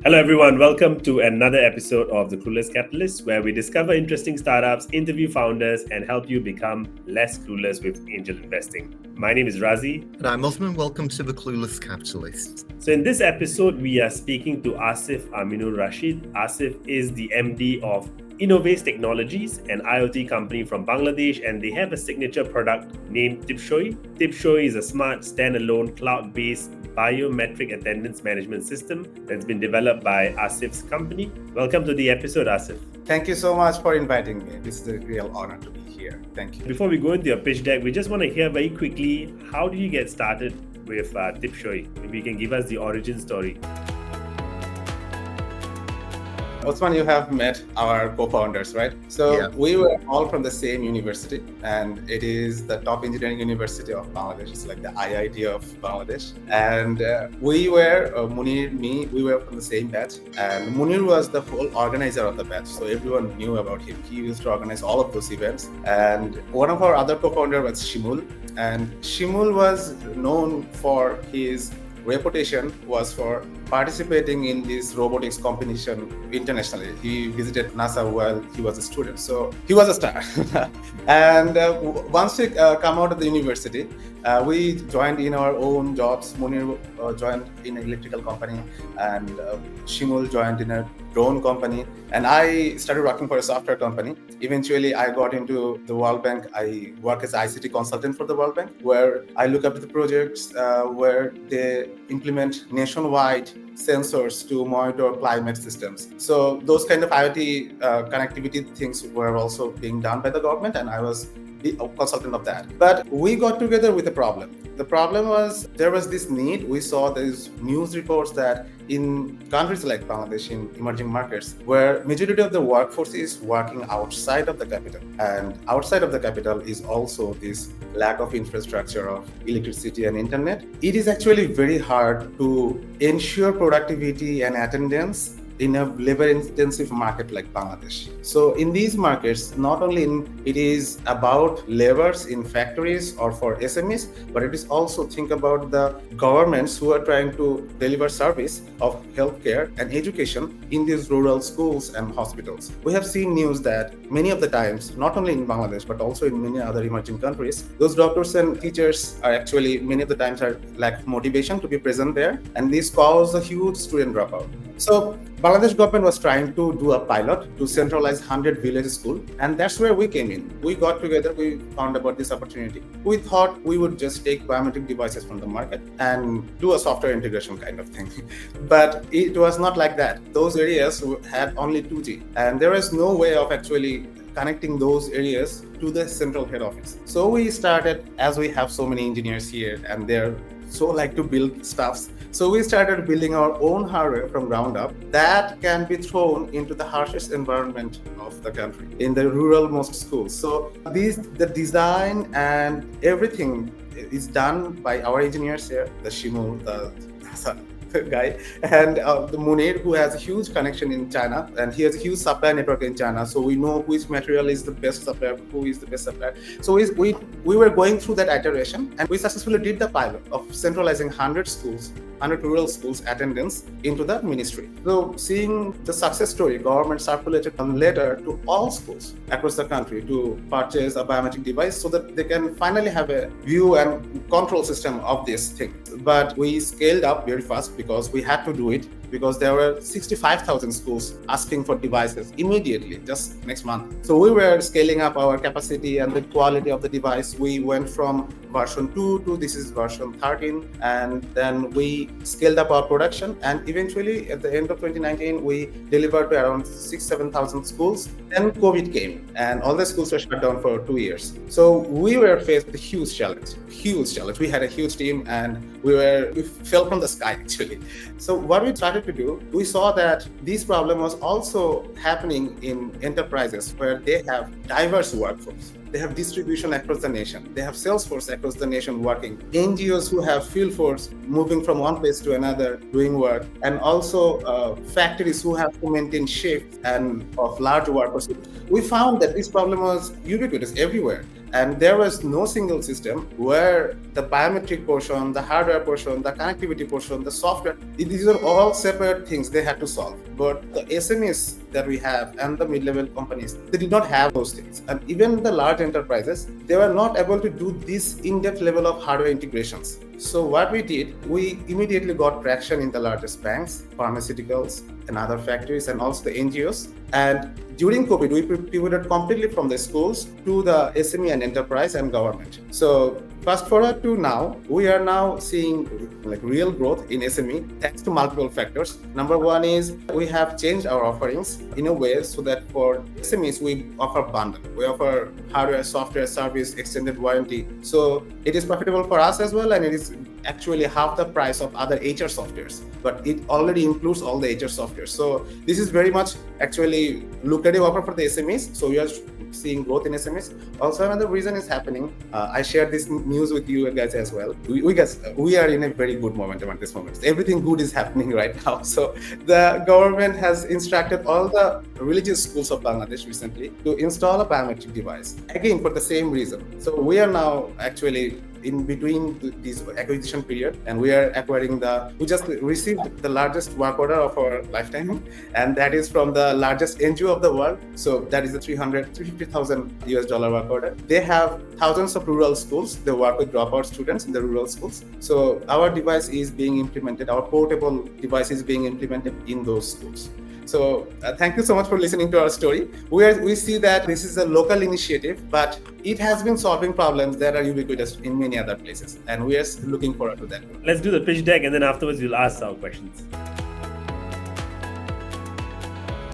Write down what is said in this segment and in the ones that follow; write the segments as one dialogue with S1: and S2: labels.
S1: Hello, everyone. Welcome to another episode of the Clueless Capitalists, where we discover interesting startups, interview founders, and help you become less clueless with angel investing. My name is Razi.
S2: And I'm Osman. Welcome to the Clueless Capitalists.
S1: So, in this episode, we are speaking to Asif Rashid. Asif is the MD of Innovate Technologies, an IoT company from Bangladesh, and they have a signature product named Tipsoi. Tipsoi is a smart, standalone, cloud-based biometric attendance management system that's been developed by Asif's company. Welcome to the episode, Asif.
S3: Thank you so much for inviting me. This is a real honor to be here. Thank you.
S1: Before we go into your pitch deck, we just want to hear very quickly, how did you get started with Tipsoi? Maybe you can give us the origin story.
S3: Osman, you have met our co-founders, right? So We were all from the same university, and it is the top engineering university of Bangladesh. It's like the IIT of Bangladesh. And we were, Munir, me, we were from the same batch. And Munir was the whole organizer of the batch. So everyone knew about him. He used to organize all of those events. And one of our other co-founders was Shimul. And Shimul was known for his reputation was for participating in this robotics competition internationally. He visited NASA while he was a student, so he was a star. And once we come out of the university, we joined in our own jobs. Munir joined in an electrical company, and Shimul joined in a drone company, and I started working for a software company. Eventually, I got into the World Bank. I work as ICT consultant for the World Bank, where I look up the projects where they implement nationwide sensors to monitor climate systems. So those kind of IoT connectivity things were also being done by the government, and I was the consultant of that. But we got together with a problem. The problem was there was this need. We saw these news reports that in countries like Bangladesh, in emerging markets, where majority of the workforce is working outside of the capital. And outside of the capital is also this lack of infrastructure of electricity and internet. It is actually very hard to ensure productivity and attendance in a labor-intensive market like Bangladesh. So in these markets, not only it is about laborers in factories or for SMEs, but it is also think about the governments who are trying to deliver service of healthcare and education in these rural schools and hospitals. We have seen news that many of the times, not only in Bangladesh, but also in many other emerging countries, those doctors and teachers are actually, many of the times are lack motivation to be present there, and this causes a huge student dropout. So Bangladesh government was trying to do a pilot to centralize 100 village school, and that's where we came in. We got together, we found about this opportunity. We thought we would just take biometric devices from the market and do a software integration kind of thing. But it was not like that. Those areas had only 2G, and there was no way of actually connecting those areas to the central head office. So we started, as we have so many engineers here, and they're so like to build stuffs. So we started building our own hardware from ground up that can be thrown into the harshest environment of the country, in the rural-most schools. So the design and everything is done by our engineers here, the Shimul, the guy, and the Munir, who has a huge connection in China, and he has a huge supply network in China. So we know which material is the best supplier, who is the best supplier. So we were going through that iteration, and we successfully did the pilot of centralizing 100 schools, 100 rural schools attendance into the ministry. So seeing the success story, government circulated a letter to all schools across the country to purchase a biometric device so that they can finally have a view and control system of this thing. But we scaled up very fast because we had to do it, because there were 65,000 schools asking for devices immediately, just next month. So we were scaling up our capacity and the quality of the device. We went from version 2 to this is version 13, and then we scaled up our production, and eventually at the end of 2019 we delivered to around 6,000-7,000 schools. Then COVID came and all the schools were shut down for 2 years. So we were faced with a huge challenge. We had a huge team, and we fell from the sky actually. So what we started to do, we saw that this problem was also happening in enterprises where they have diverse workforce. They have distribution across the nation. They have sales force across the nation working. NGOs who have field force moving from one place to another doing work, and also factories who have to maintain shifts and of large workforce. We found that this problem was ubiquitous everywhere. And there was no single system where the biometric portion, the hardware portion, the connectivity portion, the software, these are all separate things they had to solve. But the SMEs that we have and the mid-level companies, they did not have those things. And even the large enterprises, they were not able to do this in-depth level of hardware integrations. So what we did, we immediately got traction in the largest banks, pharmaceuticals, and other factories, and also the NGOs. And during COVID, we pivoted completely from the schools to the SME and enterprise and government. So fast forward to now, we are now seeing like real growth in SME thanks to multiple factors. Number one is we have changed our offerings in a way so that for SMEs, we offer bundle. We offer hardware, software, service, extended warranty. So it is profitable for us as well, and it is actually half the price of other HR softwares, but it already includes all the HR software. So this is very much actually lucrative offer for the SMEs. So we are seeing growth in SMEs. Also, another reason is happening. I shared this news with you guys as well. We are in a very good momentum at this moment. Everything good is happening right now. So the government has instructed all the religious schools of Bangladesh recently to install a biometric device, again for the same reason. So we are now actually in between this acquisition period, and we just received the largest work order of our lifetime, and that is from the largest NGO of the world. So that is the $350,000 work order. They have thousands of rural schools. They work with dropout students in the rural schools. So our device is being implemented, our portable device is being implemented in those schools. So thank you so much for listening to our story. We see that this is a local initiative, but it has been solving problems that are ubiquitous in many other places. And we are looking forward to that.
S1: Let's do the pitch deck, and then afterwards we'll ask our questions.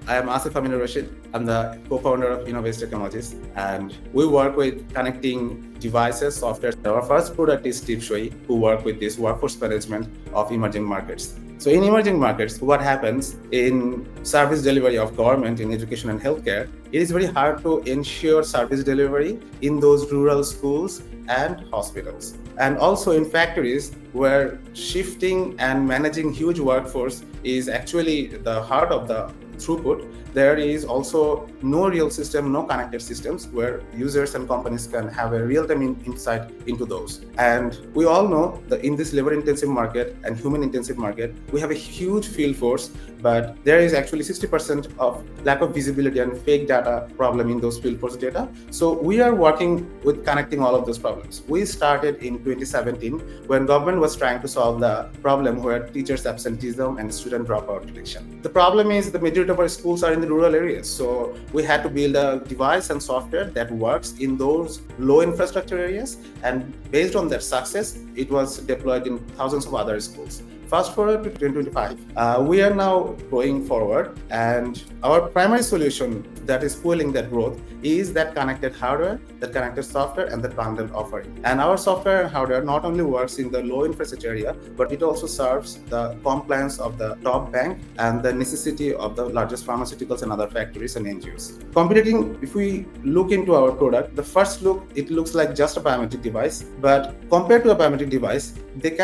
S3: I am Asif Rashid. I'm the co-founder of Clueless Capitalists, and we work with connecting devices, software. Our first product is Tipsoi, who work with this workforce management of emerging markets. So in emerging markets, what happens in service delivery of government in education and healthcare, it is very hard to ensure service delivery in those rural schools and hospitals. And also in factories where shifting and managing huge workforce is actually the heart of the throughput, there is also no real system, no connected systems where users and companies can have a real-time insight into those. And we all know that in this labor-intensive market and human-intensive market, we have a huge field force, but there is actually 60% of lack of visibility and fake data problem in those field force data. So we are working with connecting all of those problems. We started in 2017 when government was trying to solve the problem where teachers absenteeism and student dropout detection. The problem is the majority of our schools are in the rural areas. So we had to build a device and software that works in those low infrastructure areas. And based on that success, it was deployed in thousands of other schools. Fast forward to 2025, we are now going forward, and our primary solution that is fueling that growth is that connected hardware, that connected software, and that bundled offering. And our software and hardware not only works in the low infrastructure area, but it also serves the compliance of the top bank and the necessity of the largest pharmaceuticals and other factories and NGOs. Competing, if we look into our product, the first look, it looks like just a biometric device, but compared to a biometric device, they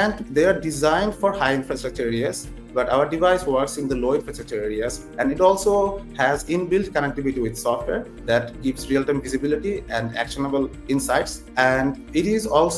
S3: are designed for high infrastructure areas, but our device works in the low infrastructure areas, and it also has inbuilt connectivity with software that gives real-time visibility and actionable insights. And it has all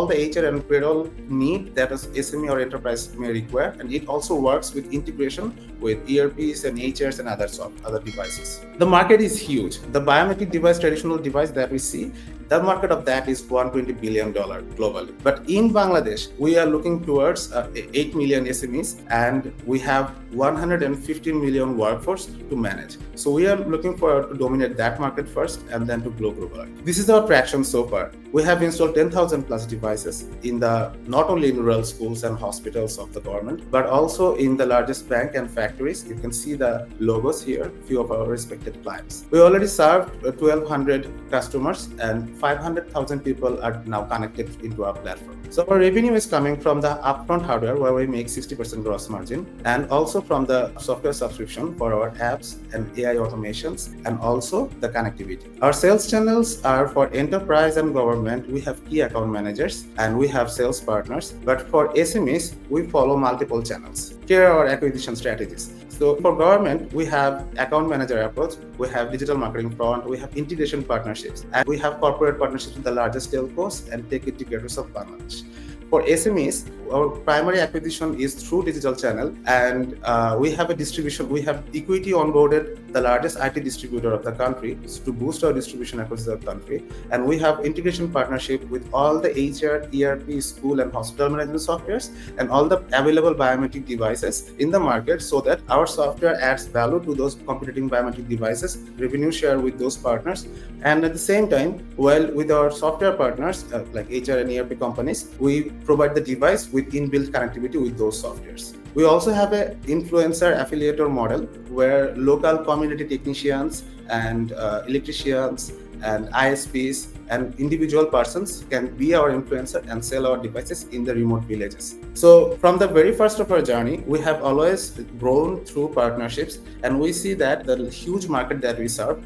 S3: the HR and payroll need that a SME or enterprise may require, and it also works with integration with ERPs and HRs and other devices. The market is huge. The biometric device, traditional device that we see, the market of that is $120 billion globally. But in Bangladesh, we are looking towards 8 million SMEs, and we have 115 million workforce to manage. So we are looking forward to dominate that market first and then to grow globally. This is our traction so far. We have installed 10,000 plus devices not only in rural schools and hospitals of the government, but also in the largest bank and factories. You can see the logos here, few of our respected clients. We already served 1,200 customers, and 500,000 people are now connected into our platform. So our revenue is coming from the upfront hardware where we make 60% gross margin, and also from the software subscription for our apps and AI automations, and also the connectivity. Our sales channels are for enterprise and government. We have key account managers and we have sales partners. But for SMEs, we follow multiple channels. Here are our acquisition strategies. So for government, we have account manager approach, we have digital marketing front, we have integration partnerships, and we have corporate partnerships with the largest telcos and tech integrators of Bangladesh. For SMEs, our primary acquisition is through digital channel, and we have a distribution. We have Equity onboarded the largest IT distributor of the country to boost our distribution across the country, and we have integration partnership with all the HR, ERP, school, and hospital management softwares, and all the available biometric devices in the market, so that our software adds value to those competing biometric devices, revenue share with those partners, and at the same time, while with our software partners like HR and ERP companies, we provide the device with inbuilt connectivity with those softwares. We also have an influencer affiliator model where local community technicians and electricians and ISPs and individual persons can be our influencer and sell our devices in the remote villages. So from the very first of our journey, we have always grown through partnerships, and we see that the huge market that we serve,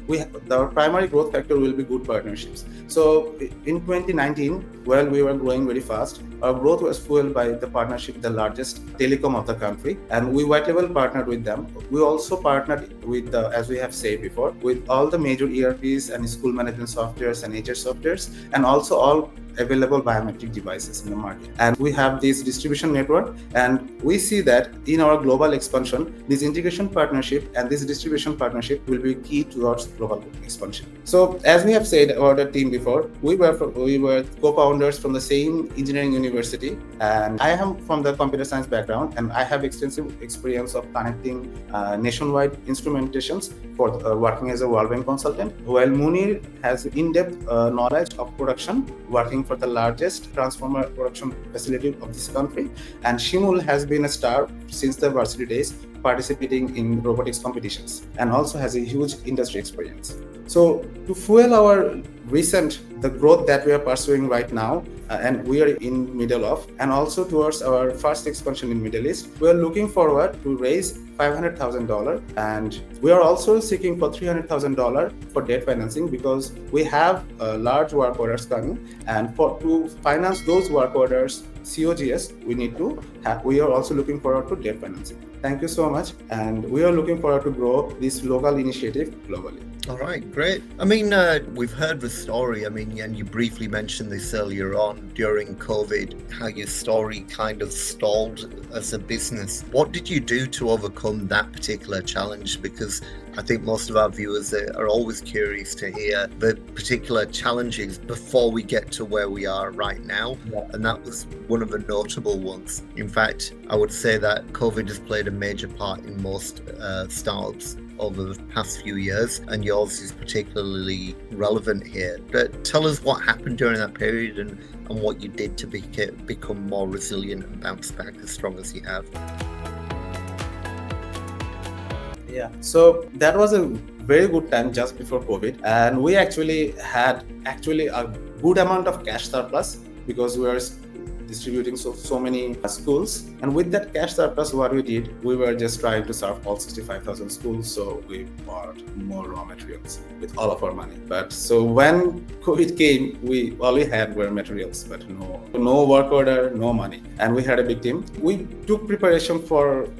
S3: our primary growth factor will be good partnerships. So in 2019, while we were growing very fast, our growth was fueled by the partnership with the largest telecom of the country, and we white label partnered with them. We also partnered with, as we have said before, with all the major ERPs and school management softwares and HR softwares, and also all available biometric devices in the market. And we have this distribution network, and we see that in our global expansion, this integration partnership and this distribution partnership will be key towards global expansion. So as we have said about the team before, we were co-founders from the same engineering university, and I am from the computer science background, and I have extensive experience of connecting nationwide instrumentations for working as a World Bank consultant, while Munir has in-depth knowledge of production, working for the largest transformer production facility of this country, and Shimul has been a star since the varsity days, participating in robotics competitions, and also has a huge industry experience. So to fuel our the growth that we are pursuing right now, and we are in middle of, and also towards our first expansion in Middle East, we are looking forward to raise $500,000, and we are also seeking for $300,000 for debt financing, because we have large work orders coming, and to finance those work orders, COGS, we are also looking forward to debt financing. Thank you so much, and we are looking forward to grow this local initiative globally.
S2: All right, great. I mean, we've heard the story. I mean, and you briefly mentioned this earlier on during COVID, how your story kind of stalled as a business. What did you do to overcome that particular challenge? Because I think most of our viewers are always curious to hear the particular challenges before we get to where we are right now. Yeah. And that was one of the notable ones. In fact, I would say that COVID has played a major part in most startups over the past few years, and yours is particularly relevant here. But tell us what happened during that period and what you did to become more resilient and bounce back as strong as you have.
S3: Yeah, so that was a very good time just before COVID, and we actually had a good amount of cash surplus, because we were distributing so many schools, and with that cash surplus, what we did, we were just trying to serve all 65,000 schools, so we bought more raw materials with all of our money. But so when COVID came, all we had were materials, but no work order, no money, and we had a big team. We took preparation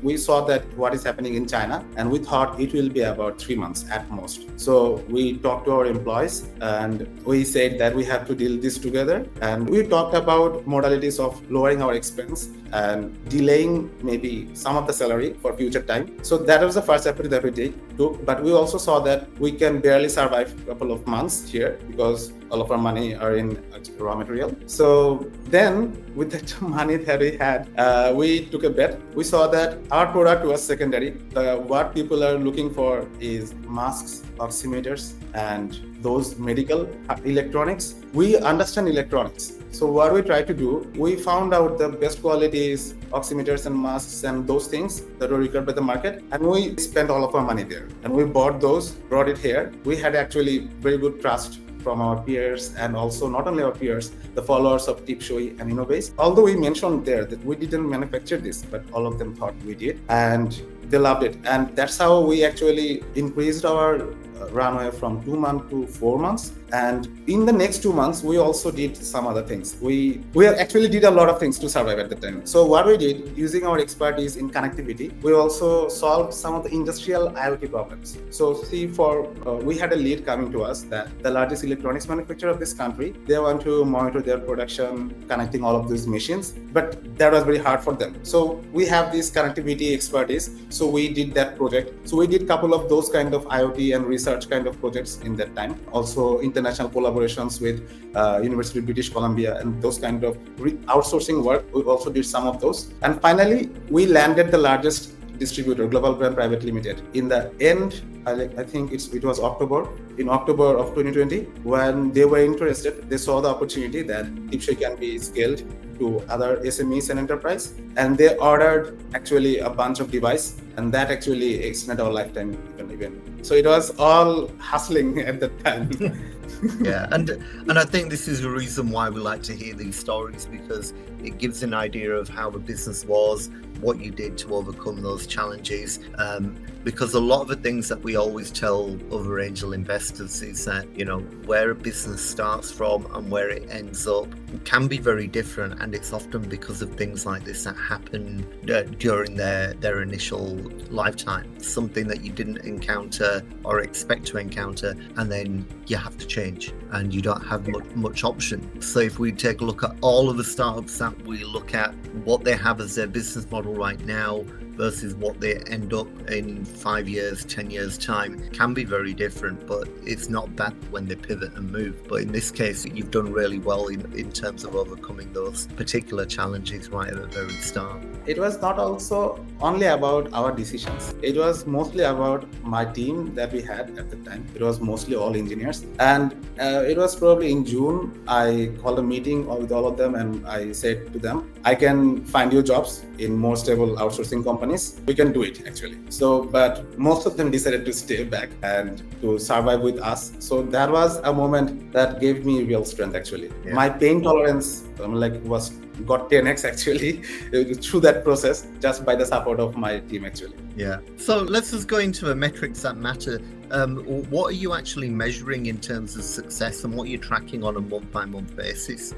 S3: we saw that what is happening in China, and we thought it will be about 3 months at most. So we talked to our employees, and we said that we have to deal this together, and we talked about modalities of lowering our expense and delaying maybe some of the salary for future time. So that was the first approach that we took, but we also saw that we can barely survive a couple of months here, because all of our money are in raw material. So then with that money that we had, we took a bet. We saw that our product was secondary. What people are looking for is masks, oximeters, and those medical electronics. We understand electronics. So what we tried to do, we found out the best quality is oximeters and masks and those things that were required by the market, and we spent all of our money there. And we bought those, brought it here. We had actually very good trust from our peers, and also not only our peers, the followers of Tipsoi and Innovate. Although we mentioned there that we didn't manufacture this, but all of them thought we did, and they loved it. And that's how we actually increased our runway from 2 months to 4 months. And in the next 2 months, we also did some other things. We actually did a lot of things to survive at the time. So what we did, using our expertise in connectivity, we also solved some of the industrial IoT problems. So see, we had a lead coming to us that the largest electronics manufacturer of this country, they want to monitor their production, connecting all of these machines, but that was very hard for them. So we have this connectivity expertise. So we did that project. So we did a couple of those kind of IoT and research kind of projects in that time. Also international collaborations with University of British Columbia and those kind of outsourcing work. We also did some of those. And finally, we landed the largest distributor, Global Brand Private Limited. In the end, I think it was October. In October of 2020, when they were interested, they saw the opportunity that Tipsoi can be scaled to other SMEs and enterprise, and they ordered actually a bunch of devices, and that actually extended our lifetime even. So it was all hustling at the time.
S2: Yeah, and I think this is the reason why we like to hear these stories, because it gives an idea of how the business was, what you did to overcome those challenges. Because a lot of the things that we always tell other angel investors is that, where a business starts from and where it ends up can be very different, and it's often because of things like this that happen during their initial lifetime. Something that you didn't encounter or expect to encounter, and then you have to change and you don't have much option. So if we take a look at all of the startups that we look at, what they have as their business model right now versus what they end up in 5 years, 10 years time can be very different, but it's not bad when they pivot and move. But in this case, you've done really well in terms of overcoming those particular challenges right at the very start.
S3: It was not also only about our decisions. It was mostly about my team that we had at the time. It was mostly all engineers. And it was probably in June, I called a meeting with all of them and I said to them, I can find you jobs in more stable outsourcing companies. We can do it actually. So, but most of them decided to stay back and to survive with us. So that was a moment that gave me real strength actually. Yeah. My pain tolerance got 10x actually through that process, just by the support of my team actually.
S2: Yeah. So let's just go into the metrics that matter. What are you actually measuring in terms of success, and what you're tracking on a month-by-month basis?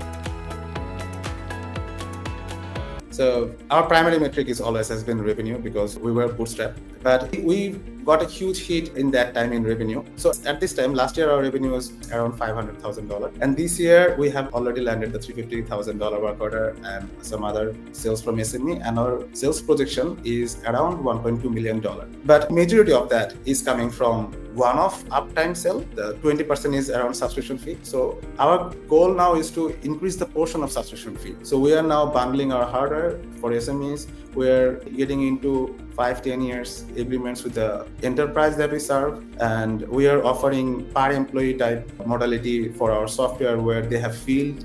S3: So our primary metric has been revenue, because we were bootstrapped, but we got a huge hit in that time in revenue. So at this time, last year, our revenue was around $500,000. And this year, we have already landed the $350,000 work order and some other sales from SME. And our sales projection is around $1.2 million. But majority of that is coming from one-off uptime sale. The 20% is around subscription fee. So our goal now is to increase the portion of subscription fee. So we are now bundling our hardware for SMEs. We're getting into 5-10 years agreements with the enterprise that we serve, and we are offering per employee type modality for our software, where they have huge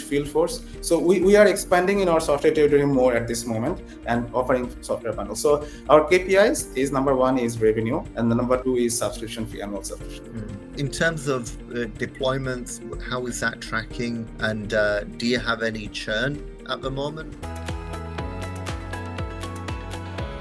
S3: field force. So we are expanding in our software territory more at this moment and offering software bundles. So our KPIs is number 1 is revenue, and the number 2 is subscription fee, annual subscription.
S2: In terms of deployments, how is that tracking, and do you have any churn at the moment?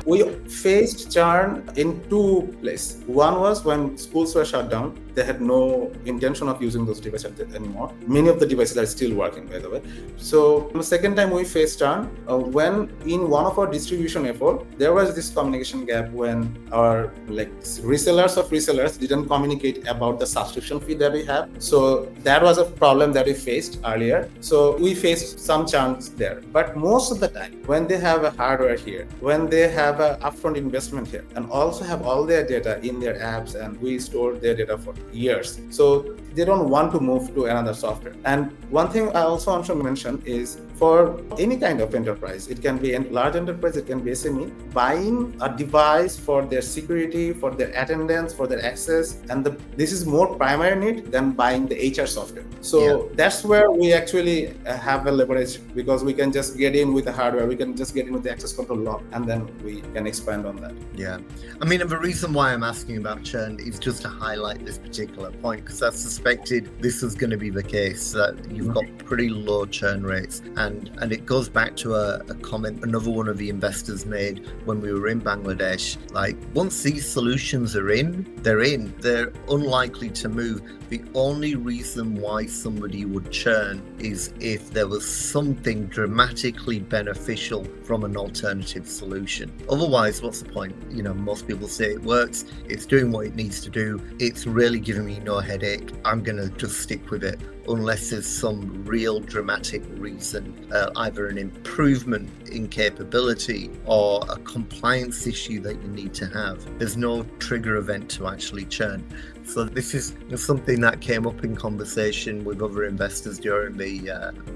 S3: We faced churn in 2 places. One was when schools were shut down. They had no intention of using those devices anymore. Many of the devices are still working, by the way. So the second time we faced churn, when in one of our distribution effort, there was this communication gap when our resellers of resellers didn't communicate about the subscription fee that we have. So that was a problem that we faced earlier. So we faced some churns there. But most of the time, when they have a hardware here, when they have an upfront investment here, and also have all their data in their apps, and we store their data for years, so they don't want to move to another software. And one thing I also want to mention is, for any kind of enterprise, it can be a large enterprise, it can be SME, buying a device for their security, for their attendance, for their access, and this is more primary need than buying the HR software. So that's where we actually have a leverage, because we can just get in with the hardware, we can just get in with the access control lock, and then we can expand on that.
S2: Yeah. I mean, the reason why I'm asking about churn is just to highlight this particular point, because I suspected this was going to be the case, that you've got pretty low churn rates. And it goes back to a comment another one of the investors made when we were in Bangladesh. Like, once these solutions are in, they're unlikely to move. The only reason why somebody would churn is if there was something dramatically beneficial from an alternative solution. Otherwise, what's the point? You know, most people say it works, it's doing what it needs to do, it's really giving me no headache, I'm going to just stick with it, unless there's some real dramatic reason, either an improvement in capability or a compliance issue that you need to have. There's no trigger event to actually churn. So this is something that came up in conversation with other investors during the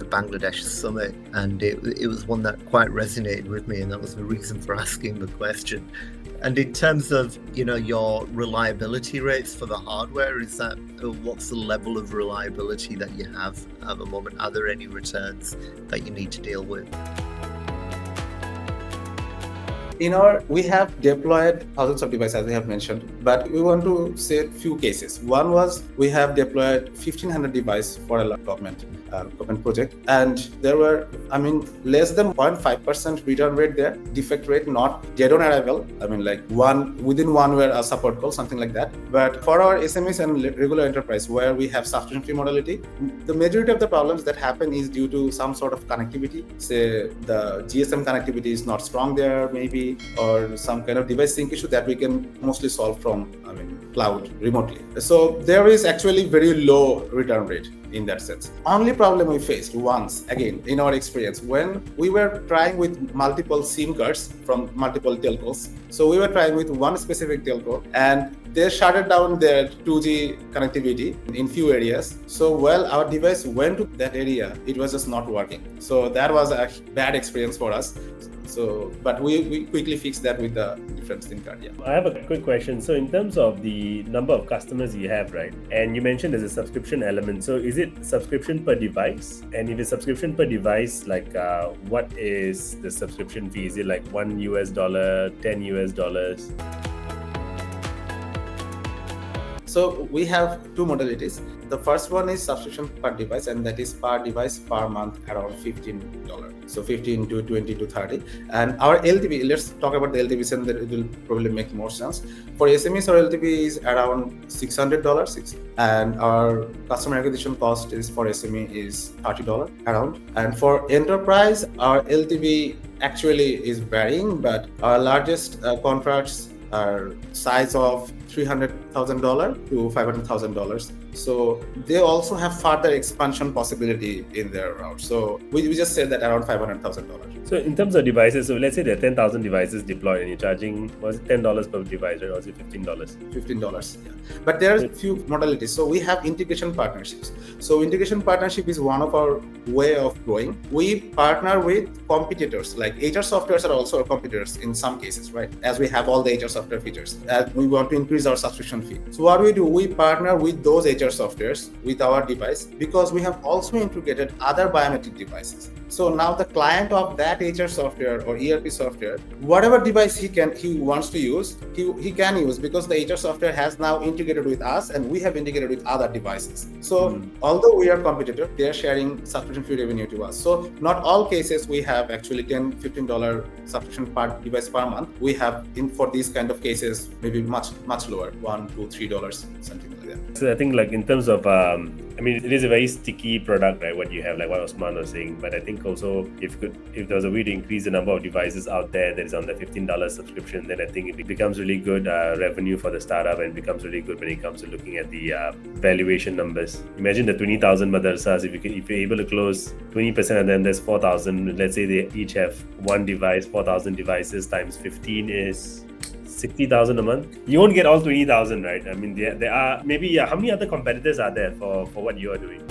S2: Bangladesh summit, and it was one that quite resonated with me, and that was the reason for asking the question. And in terms of, you know, your reliability rates for the hardware, is that what's the level of reliability that you have at the moment? Are there any returns that you need to deal with?
S3: We have deployed thousands of devices, as we have mentioned, but we want to say a few cases. One was we have deployed 1,500 devices for a government project, and there were, less than 0.5% return rate there, defect rate, not dead on arrival. Within 1 hour a support call, something like that. But for our SMEs and regular enterprise, where we have subscription-free modality, the majority of the problems that happen is due to some sort of connectivity. Say the GSM connectivity is not strong there, maybe, or some kind of device sync issue that we can mostly solve from cloud remotely. So there is actually very low return rate in that sense. Only problem we faced once, again, in our experience, when we were trying with multiple SIM cards from multiple telcos. So we were trying with one specific telco, and they shutted down their 2G connectivity in few areas. So while our device went to that area, it was just not working. So that was a bad experience for us. So, but we quickly fixed that with the different SIM card. Yeah.
S1: I have a quick question. So in terms of the number of customers you have, right? And you mentioned there's a subscription element. So is it subscription per device? And if it's subscription per device, like what is the subscription fee? Is it like $1, $10?
S3: So we have two modalities. The first one is subscription per device, and that is per device per month around $15. So 15 to 20 to 30. And our LTV, let's talk about the LTV, and it will probably make more sense. For SMEs, our LTV is around $600, and our customer acquisition cost is for SME is $30 around. And for enterprise, our LTV actually is varying, but our largest contracts are size of $300,000 to $500,000. So they also have further expansion possibility in their route. So we just said that around $500,000.
S1: So in terms of devices, so let's say there are 10,000 devices deployed and you're charging, was it $10 per device, right? Or was it $15?
S3: $15, yeah. But there are a few modalities. So we have integration partnerships. So integration partnership is one of our way of growing. We partner with competitors, like HR softwares are also our competitors in some cases, right? As we have all the HR software features, as we want to increase our subscription fee. So what we do, we partner with those HR softwares with our device, because we have also integrated other biometric devices. So now the client of that HR software or ERP software, whatever device he wants to use, he can use, because the HR software has now integrated with us and we have integrated with other devices. So although we are competitor, they are sharing subscription fee revenue to us. So not all cases we have actually $10, $15 subscription per device per month. We have for these kind of cases maybe much lower, $1 to $3, something like that.
S1: So I think like in terms of it is a very sticky product, right? What you have, like what Osman was saying. But I think also if there was a way to increase the number of devices out there that is on the $15 subscription, then I think it becomes really good revenue for the startup, and becomes really good when it comes to looking at the valuation numbers. Imagine the 20,000 madrasas. If you're able to close 20% of them, there's 4,000. Let's say they each have one device. 4,000 devices times 15 is 60,000 a month. You won't get all 20,000, right? I mean, there are maybe, how many other competitors are there for what you are doing?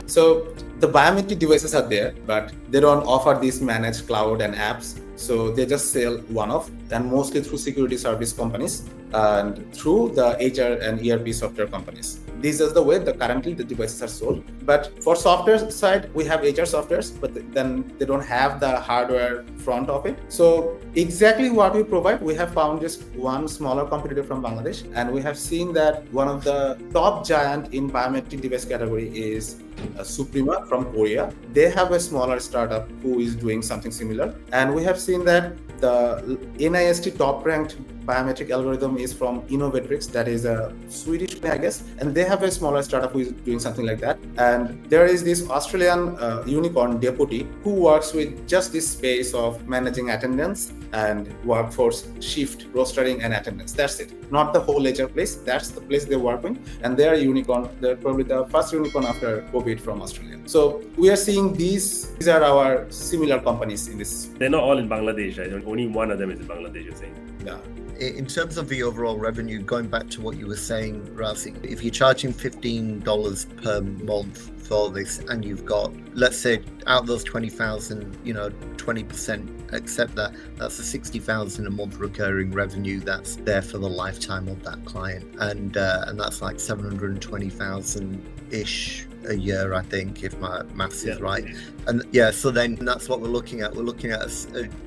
S3: So the biometric devices are there, but they don't offer these managed cloud and apps. So they just sell one-off, and mostly through security service companies and through the HR and ERP software companies. this is the way currently the devices are sold. But for software side, we have HR softwares, but then they don't have the hardware front of it. So exactly what we provide, we have found just one smaller competitor from Bangladesh, and we have seen that one of the top giant in biometric device category is Suprema from Korea. They have a smaller startup who is doing something similar, and we have seen that the NIST top ranked biometric algorithm is from Innovatrix, that is a Swedish, I guess, and they have a smaller startup who is doing something like that. And there is this Australian unicorn Deputy who works with just this space of managing attendance and workforce shift, rostering and attendance. That's it. Not the whole HR place. That's the place they work in, and they are a unicorn. They're probably the first unicorn after COVID from Australia. So we are seeing these are our similar companies in this.
S1: They're not all in Bangladesh, right? Only one of them is in Bangladesh, you're saying?
S3: Yeah.
S2: In terms of the overall revenue, going back to what you were saying, Razi, if you're charging $15 per month for this, and you've got, let's say, out of those 20,000, 20% accept that's a 60,000 a month recurring revenue that's there for the lifetime of that client, and that's like 720,000 ish a year, I think, if my maths is right. And so then that's what we're looking at. We're looking at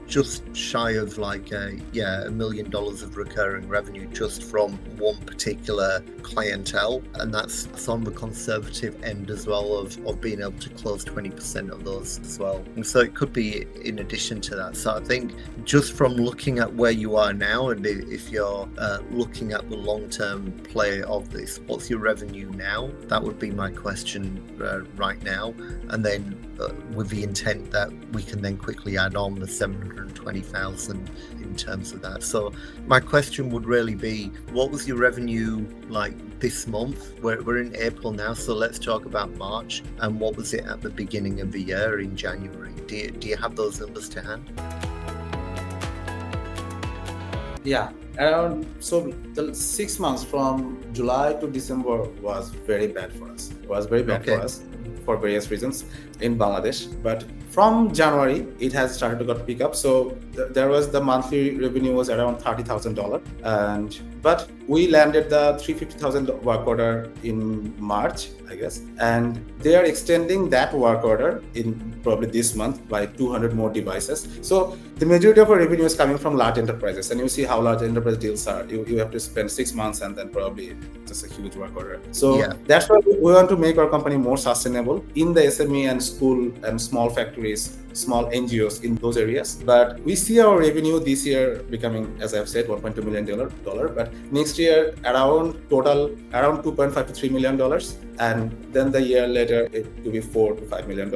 S2: just shy of like $1 million of recurring revenue just from one particular clientele, and that's on the conservative end as well of being able to close 20% of those as well. And so it could be in addition to that. So I think just from looking at where you are now, and if you're looking at the long-term play of this, what's your revenue now? That would be my question right now, and then with the intent that we can then quickly add on the 720,000 in terms of that. So my question would really be, what was your revenue like this month? We're in April now, so let's talk about March, and what was it at the beginning of the year in January? Do you have those numbers to hand?
S3: Yeah, so the 6 months from July to December was very bad for us. It was very bad for us for various reasons in Bangladesh. But from January, it has started to pick up. So there was the monthly revenue was around $30,000, but we landed the 350,000 work order in March, I guess, and they are extending that work order in probably this month by 200 more devices. So the majority of our revenue is coming from large enterprises, and you see how large enterprise deals are. You have to spend 6 months and then probably just a huge work order. So that's why we want to make our company more sustainable in the SME and school and small factories, small NGOs in those areas. But we see our revenue this year becoming, as I've said, $1.2 million. But next year, around 2.5 to $3 million. And then the year later, it will be $4 to $5 million.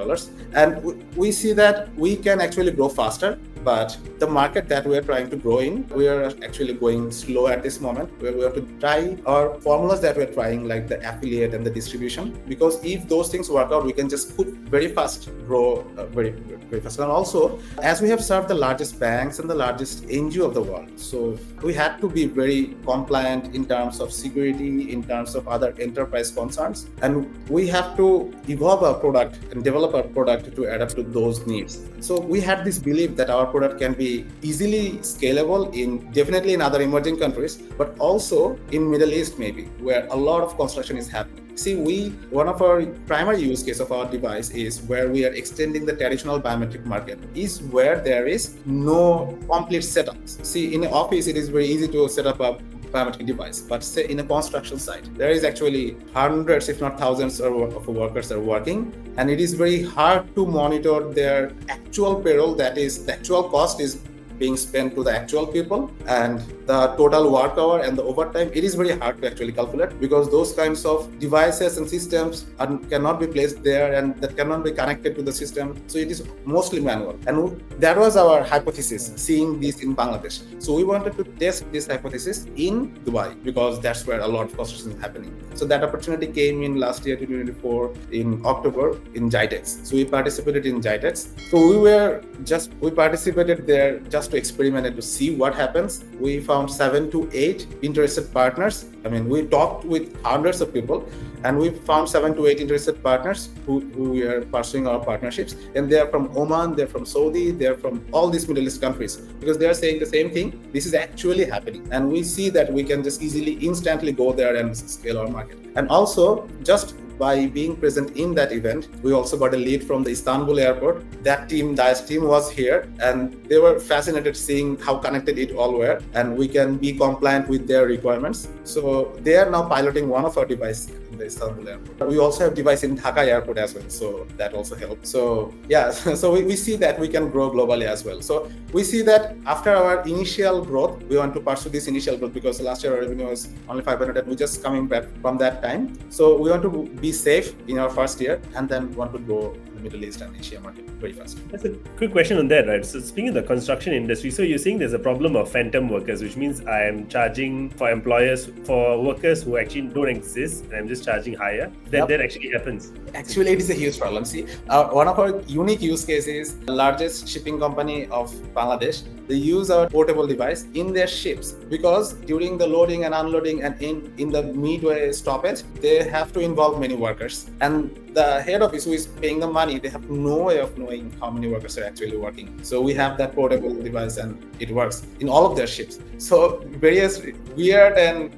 S3: And we see that we can actually grow faster. But the market that we are trying to grow in, we are actually going slow at this moment. We have to try our formulas that we're trying, like the affiliate and the distribution. Because if those things work out, we can just very fast grow very fast. And also, as we have served the largest banks and the largest NGO of the world, so we had to be very compliant in terms of security, in terms of other enterprise concerns. And we have to evolve our product and develop our product to adapt to those needs. So we had this belief that our product can be easily scalable definitely in other emerging countries, but also in Middle East maybe, where a lot of construction is happening. See, one of our primary use case of our device is where we are extending the traditional biometric market, is where there is no complete setups. See, in an office, it is very easy to set up a biometric device, but say in a construction site, there is actually hundreds, if not thousands of workers are working, and it is very hard to monitor their actual payroll, that is, the actual cost is being spent to the actual people, and the total work hour and the overtime, it is very hard to actually calculate, because those kinds of devices and systems cannot be placed there and that cannot be connected to the system. So it is mostly manual. And that was our hypothesis, seeing this in Bangladesh. So we wanted to test this hypothesis in Dubai, because that's where a lot of construction is happening. So that opportunity came in last year, 2024, in October, in GITEX. So we participated in GITEX. So we participated there just just to experiment and to see what happens, we found 7 to 8 interested partners. I mean, we talked with hundreds of people, and we found 7 to 8 interested partners who we are pursuing our partnerships. And they are from Oman, they're from Saudi, they're from all these Middle East countries, because they are saying the same thing. This is actually happening. And we see that we can just easily, instantly go there and scale our market. And also, just by being present in that event, we also got a lead from the Istanbul airport. That team, Dice team, was here, and they were fascinated seeing how connected it all were, and we can be compliant with their requirements. So they are now piloting one of our devices in the Istanbul airport. We also have device in Dhaka airport as well, so that also helps. So yeah, so we see that we can grow globally as well. So we see that after our initial growth, we want to pursue this initial growth, because last year our revenue was only 500 and we're just coming back from that time. So we want to be safe in our first year, and then want to grow the Middle East and Asia market very fast.
S1: That's a quick question on that, right? So speaking of the construction industry, so you're saying there's a problem of phantom workers, which means I am charging for employers for workers who actually don't exist, and I'm just charging higher. That actually happens.
S3: Actually, it is a huge problem. See, one of our unique use cases, the largest shipping company of Bangladesh, they use our portable device in their ships, because during the loading and unloading and in the midway stoppage, they have to involve many workers. And the head office who is paying the money, they have no way of knowing how many workers are actually working. So we have that portable device, and it works in all of their ships. So various weird and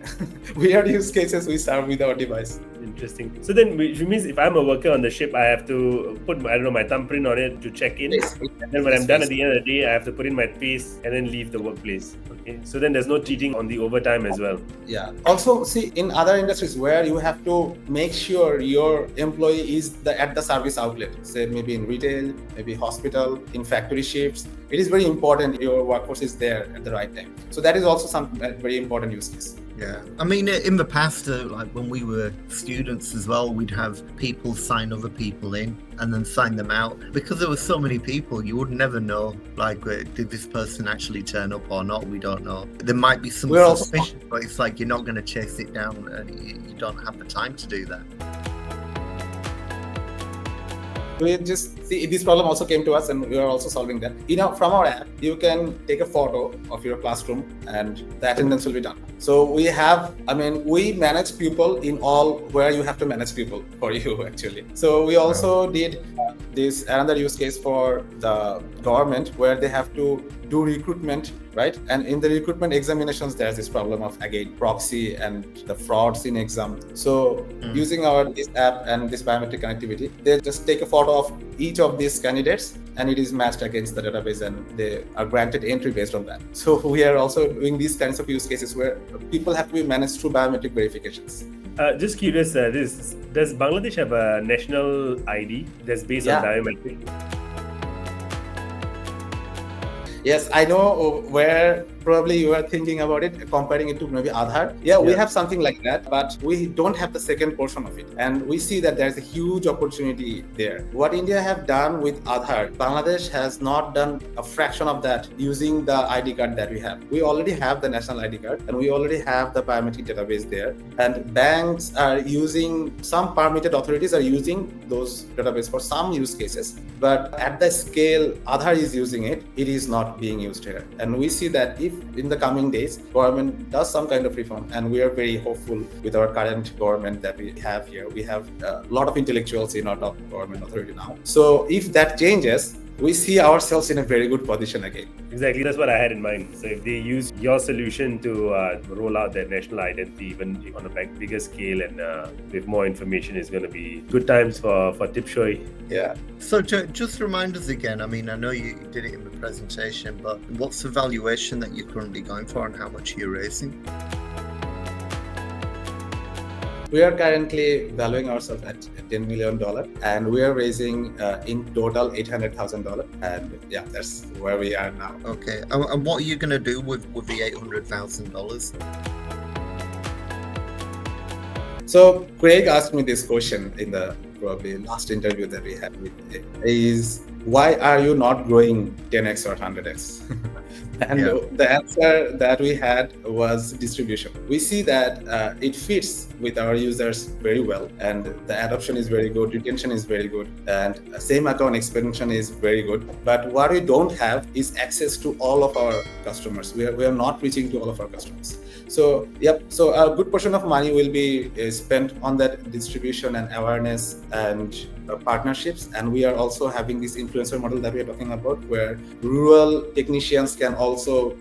S3: weird use cases we serve with our device.
S1: Interesting. So then, which means if I'm a worker on the ship, I have to put my thumbprint on it to check in.
S3: Yes.
S1: And then when I'm done at the end of the day, I have to put in my face and then leave the workplace. Okay. So then there's no cheating on the overtime as well.
S3: Yeah. Also, see, in other industries where you have to make sure your employee is at the service outlet, say maybe in retail, maybe hospital, in factory shifts, it is very important your workforce is there at the right time. So that is also some very important use case.
S2: Yeah, I mean, in the past, like when we were students as well, we'd have people sign other people in and then sign them out. Because there were so many people, you would never know, like, did this person actually turn up or not? We don't know. There might be some suspicion, but it's like you're not going to chase it down, and you don't have the time to do that.
S3: We just see this problem also came to us, and we are also solving that. From our app, you can take a photo of your classroom and the attendance will be done. So we manage people in all where you have to manage people for you actually. So we also did this another use case for the government where they have to do recruitment, right? And in the recruitment examinations, there's this problem of, again, proxy and the frauds in exam. So using this app and this biometric connectivity, they just take a photo of each of these candidates and it is matched against the database and they are granted entry based on that. So we are also doing these kinds of use cases where people have to be managed through biometric verifications.
S1: Just curious, does Bangladesh have a national ID that's based on biometric?
S3: Yes, I know where probably you are thinking about it, comparing it to maybe Aadhaar. Yeah, we have something like that, but we don't have the second portion of it. And we see that there's a huge opportunity there. What India have done with Aadhaar, Bangladesh has not done a fraction of that using the ID card that we have. We already have the national ID card and we already have the biometric database there. And banks are using, some permitted authorities are using those database for some use cases. But at the scale Aadhaar is using it, it is not being used here. And we see that if in the coming days, government does some kind of reform, and we are very hopeful with our current government that we have here. We have a lot of intellectuals in our top government authority now. So if that changes, we see ourselves in a very good position again.
S1: Exactly, that's what I had in mind. So if they use your solution to roll out their national identity, even on a bigger scale and with more information, it's going to be good times for Tipsoi.
S3: Yeah.
S2: So just remind us again, I mean, I know you did it in the presentation, but what's the valuation that you're currently going for and how much you're raising?
S3: We are currently valuing ourselves at $10 million and we are raising in total $800,000. And yeah, that's where we are now.
S2: Okay. And what are you going to do with the $800,000?
S3: So Craig asked me this question in the probably last interview that we had with him, is why are you not growing 10x or 100x? And the answer that we had was distribution. We see that it fits with our users very well, and the adoption is very good, retention is very good, and same account expansion is very good. But what we don't have is access to all of our customers. We are not reaching to all of our customers. So a good portion of money will be spent on that distribution and awareness and partnerships. And we are also having this influencer model that we are talking about, where rural technicians can also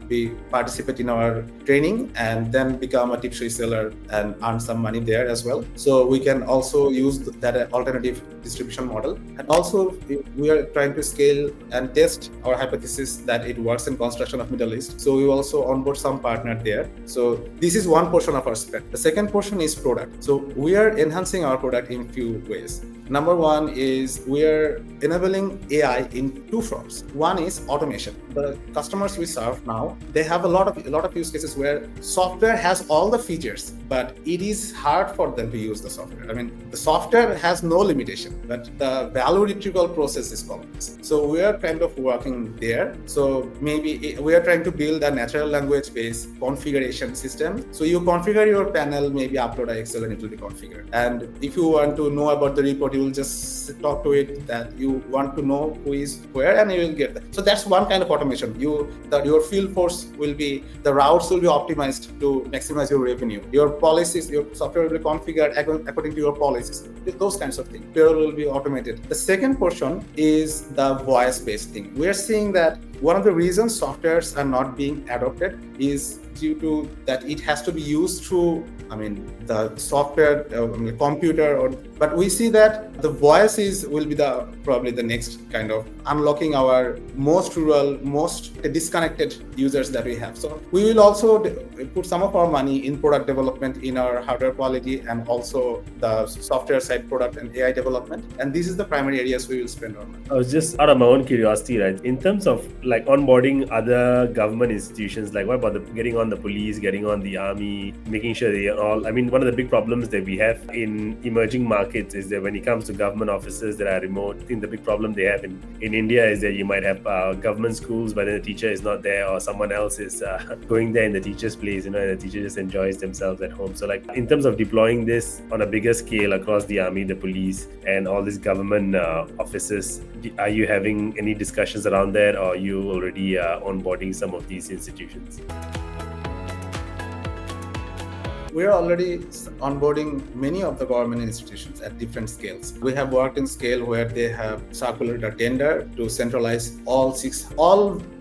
S3: participate in our training and then become a Tipsoi seller and earn some money there as well. So we can also use that alternative distribution model. And also we are trying to scale and test our hypothesis that it works in construction of Middle East. So we also onboard some partner there. So this is one portion of our spend. The second portion is product. So we are enhancing our product in few ways. Number one is we are enabling AI in two fronts. One is automation. The customers we serve now, they have a lot of use cases where software has all the features, but it is hard for them to use the software. I mean, the software has no limitation, but the value retrieval process is complex. So we are kind of working there. So maybe we are trying to build a natural language-based configuration system. So you configure your panel, maybe upload an Excel and it will be configured. And if you want to know about the report, you will just talk to it that you want to know who is where, and you will get that. So that's one kind of automation. Your field force will be, the routes will be optimized to maximize your revenue. Your policies, your software will be configured according to your policies. Those kinds of things. Payroll will be automated. The second portion is the voice-based thing. We are seeing that one of the reasons softwares are not being adopted is due to that it has to be used through, the software, computer, but we see that the voice will be probably the next kind of unlocking our most rural, most disconnected users that we have. So we will also put some of our money in product development, in our hardware quality, and also the software side product and AI development. And this is the primary areas we will spend on money.
S1: I was just out of my own curiosity, right? In terms of like onboarding other government institutions, like what about getting on the police, getting on the army, making sure they all, one of the big problems that we have in emerging markets is that when it comes to government offices that are remote, I think the big problem they have in India is that you might have government schools, but then the teacher is not there, or someone else is going there in the teacher's place, and the teacher just enjoys themselves at home. So like in terms of deploying this on a bigger scale across the army, the police, and all these government offices, are you having any discussions around that, or are you already onboarding some of these institutions?
S3: We are already onboarding many of the government institutions at different scales. We have worked in scale where they have circulated a tender to centralize all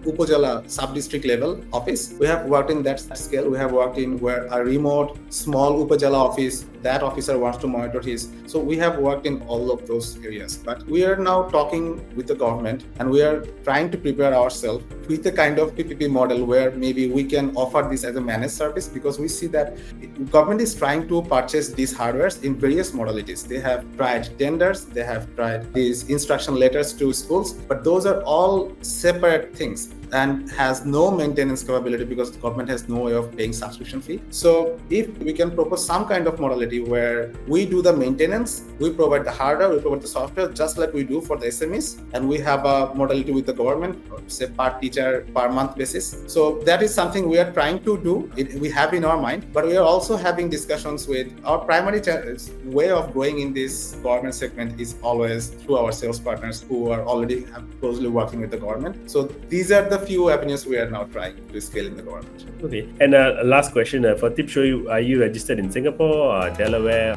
S3: Upajala sub-district level office. We have worked in that scale. We have worked in where a remote small Upajala office, that officer wants to monitor his. So we have worked in all of those areas. But we are now talking with the government, and we are trying to prepare ourselves with a kind of PPP model where maybe we can offer this as a managed service, because we see that government is trying to purchase these hardwares in various modalities. They have tried tenders, they have tried these instruction letters to schools, but those are all separate things and has no maintenance capability because the government has no way of paying subscription fee. So if we can propose some kind of modality where we do the maintenance, we provide the hardware, we provide the software, just like we do for the SMEs, and we have a modality with the government, say per teacher, per month basis. So that is something we are trying to do. We have in our mind, but we are also having discussions with our primary way of growing in this government segment is always through our sales partners who are already closely working with the government. So these are the few avenues we are now trying to scale in the government.
S1: Okay. And last question for Tipsoi, are you registered in Singapore or Delaware?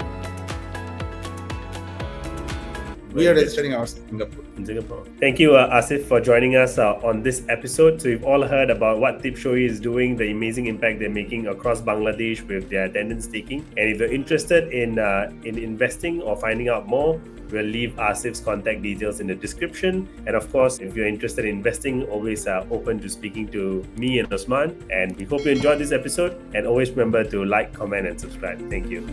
S3: We are registering ourselves
S1: in Singapore. Thank you, Asif, for joining us on this episode. So we've all heard about what Tipsoi is doing, the amazing impact they're making across Bangladesh with their attendance taking. And if you're interested in investing or finding out more, we'll leave Asif's contact details in the description. And of course, if you're interested in investing, always open to speaking to me and Osman. And we hope you enjoyed this episode. And always remember to like, comment, and subscribe. Thank you.